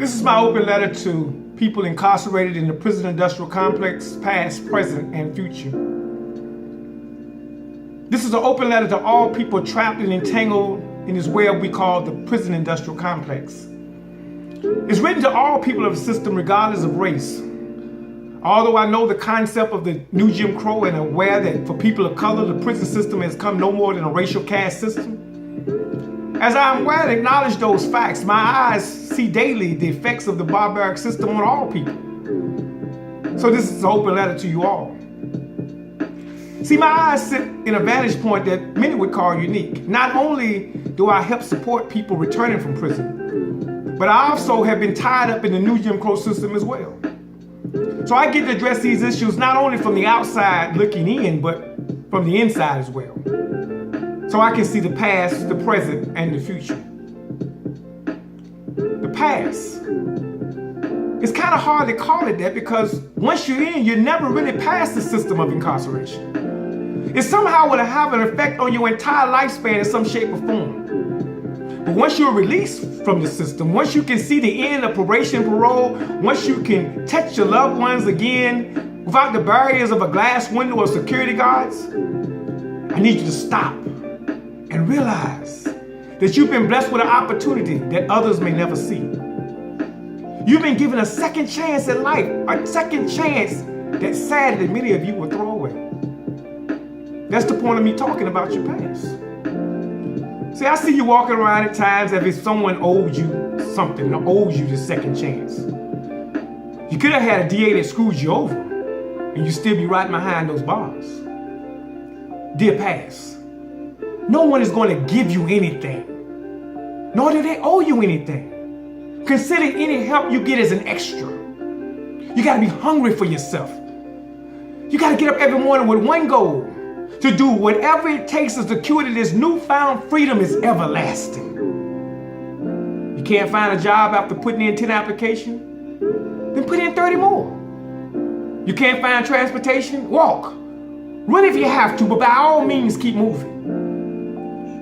This is my open letter to people incarcerated in the prison industrial complex, past, present, and future. This is an open letter to all people trapped and entangled in this web we call the prison industrial complex. It's written to all people of the system regardless of race. Although I know the concept of the new Jim Crow and aware that for people of color, the prison system has come no more than a racial caste system. As I am aware to acknowledge those facts, my eyes see daily the effects of the barbaric system on all people. So this is an open letter to you all. See, my eyes sit in a vantage point that many would call unique. Not only do I help support people returning from prison, but I also have been tied up in the new Jim Crow system as well. So I get to address these issues not only from the outside looking in, but from the inside as well. So I can see the past, the present, and the future. The past. It's kind of hard to call it that because once you're in, you're never really past the system of incarceration. It somehow will have an effect on your entire lifespan in some shape or form. But once you're released from the system, once you can see the end of probation and parole, once you can touch your loved ones again without the barriers of a glass window or security guards, I need you to stop and realize that you've been blessed with an opportunity that others may never see. You've been given a second chance at life, a second chance that sadly many of you will throw away. That's the point of me talking about your past. See, I see you walking around at times as if someone owed you something or owes you the second chance. You could have had a DA that screwed you over and you still be right behind those bars. Dear past, no one is going to give you anything, nor do they owe you anything. Consider any help you get as an extra. You got to be hungry for yourself. You got to get up every morning with one goal, to do whatever it takes to secure that this newfound freedom is everlasting. You can't find a job after putting in 10 applications? Then put in 30 more. You can't find transportation? Walk. Run if you have to, but by all means keep moving.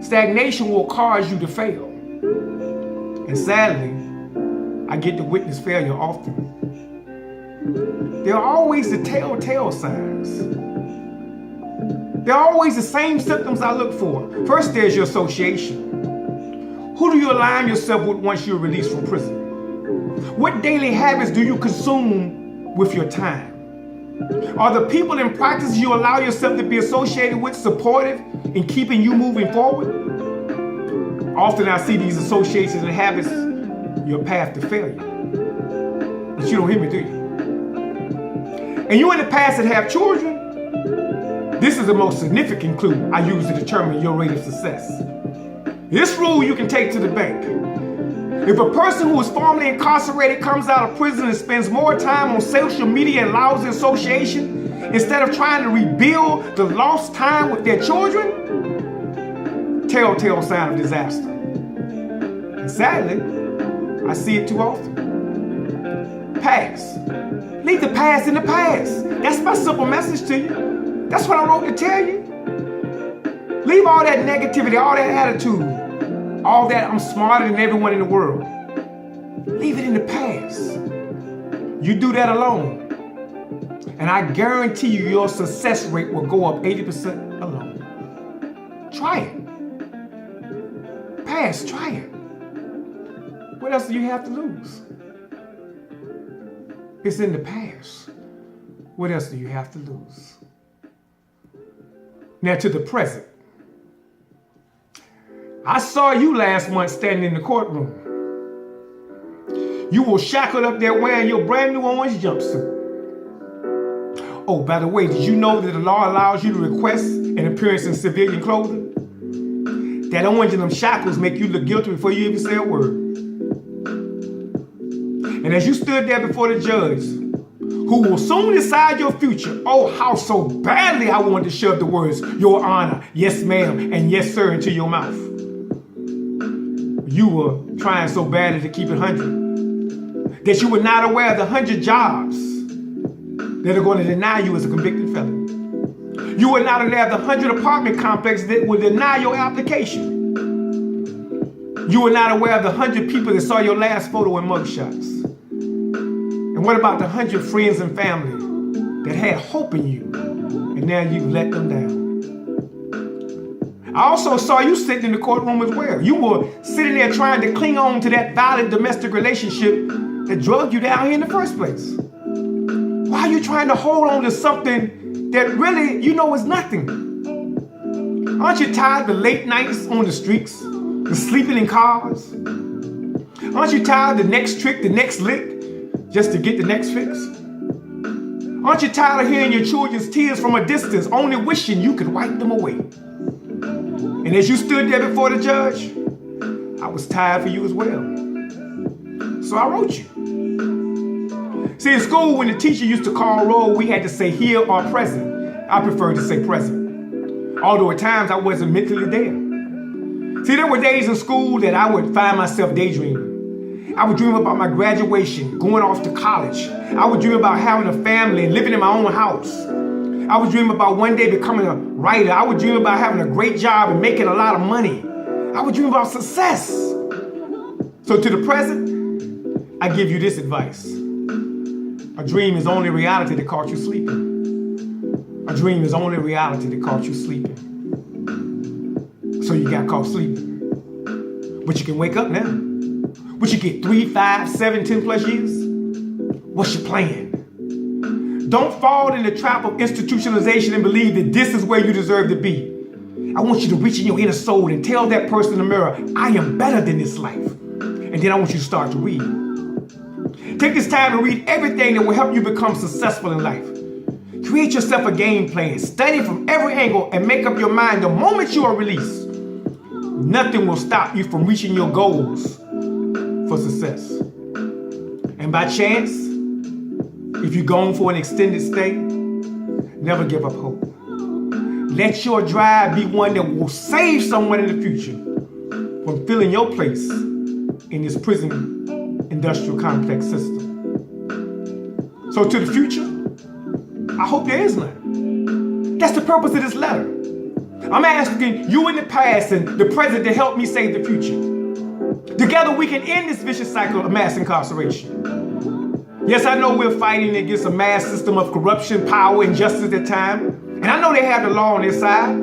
Stagnation will cause you to fail. And sadly, I get to witness failure often. There are always the telltale signs. There are always the same symptoms I look for. First, there's your association. Who do you align yourself with once you're released from prison? What daily habits do you consume with your time? Are the people and practices you allow yourself to be associated with supportive in keeping you moving forward? Often I see these associations and habits your path to failure. But you don't hear me, do you? And you in the past that have children, this is the most significant clue I use to determine your rate of success. This rule you can take to the bank. If a person who is formerly incarcerated comes out of prison and spends more time on social media and lousy association instead of trying to rebuild the lost time with their children, telltale sign of disaster. And sadly, I see it too often. Past. Leave the past in the past. That's my simple message to you. That's what I wrote to tell you. Leave all that negativity, all that attitude, all that I'm smarter than everyone in the world. Leave it in the past. You do that alone, and I guarantee you your success rate will go up 80% alone. Try it. Past, try it. What else do you have to lose? It's in the past. What else do you have to lose? Now to the present. I saw you last month standing in the courtroom. You were shackled up there wearing your brand new orange jumpsuit. Oh, by the way, did you know that the law allows you to request an appearance in civilian clothing? That orange and them shackles make you look guilty before you even say a word. And as you stood there before the judge, who will soon decide your future, oh, how so badly I wanted to shove the words, Your Honor, yes ma'am, and yes sir into your mouth. You were trying so badly to keep it 100 that you were not aware of the 100 jobs that are going to deny you as a convicted felon. You were not aware of the 100 apartment complexes that will deny your application. You were not aware of the 100 people that saw your last photo and mugshots. And what about the 100 friends and family that had hope in you, and now you've let them down? I also saw you sitting in the courtroom as well. You were sitting there trying to cling on to that violent domestic relationship that drugged you down here in the first place. Why are you trying to hold on to something that really you know is nothing? Aren't you tired of the late nights on the streets, the sleeping in cars? Aren't you tired of the next trick, the next lick, just to get the next fix? Aren't you tired of hearing your children's tears from a distance, only wishing you could wipe them away? And as you stood there before the judge, I was tired for you as well. So I wrote you. See, in school, when the teacher used to call roll, we had to say here or present. I preferred to say present, although at times I wasn't mentally there. See, there were days in school that I would find myself daydreaming. I would dream about my graduation, going off to college. I would dream about having a family and living in my own house. I would dream about one day becoming a writer. I would dream about having a great job and making a lot of money. I would dream about success. So to the present, I give you this advice. A dream is only reality that caught you sleeping. A dream is only reality that caught you sleeping. So you got caught sleeping. But you can wake up now. What you get, 3, 5, 7, 10 plus years? What's your plan? Don't fall in the trap of institutionalization and believe that this is where you deserve to be. I want you to reach in your inner soul and tell that person in the mirror, I am better than this life. And then I want you to start to read. Take this time to read everything that will help you become successful in life. Create yourself a game plan, study from every angle, and make up your mind the moment you are released. Nothing will stop you from reaching your goals for success. And by chance, if you're going for an extended stay, never give up hope. Let your drive be one that will save someone in the future from filling your place in this prison industrial complex system. So to the future, I hope there is none. That's the purpose of this letter. I'm asking you in the past and the present to help me save the future. Together we can end this vicious cycle of mass incarceration. Yes, I know we're fighting against a mass system of corruption, power, and justice at times. And I know they have the law on their side.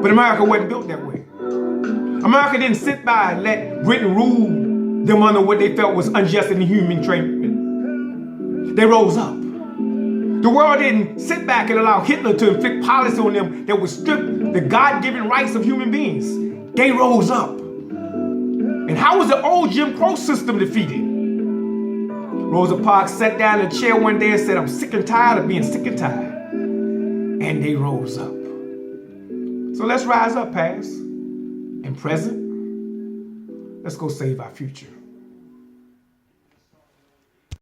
But America wasn't built that way. America didn't sit by and let Britain rule them under what they felt was unjust and inhuman treatment. They rose up. The world didn't sit back and allow Hitler to inflict policy on them that would strip the God-given rights of human beings. They rose up. And how was the old Jim Crow system defeated? Rosa Parks sat down in a chair one day and said, I'm sick and tired of being sick and tired. And they rose up. So let's rise up, past and present. Let's go save our future.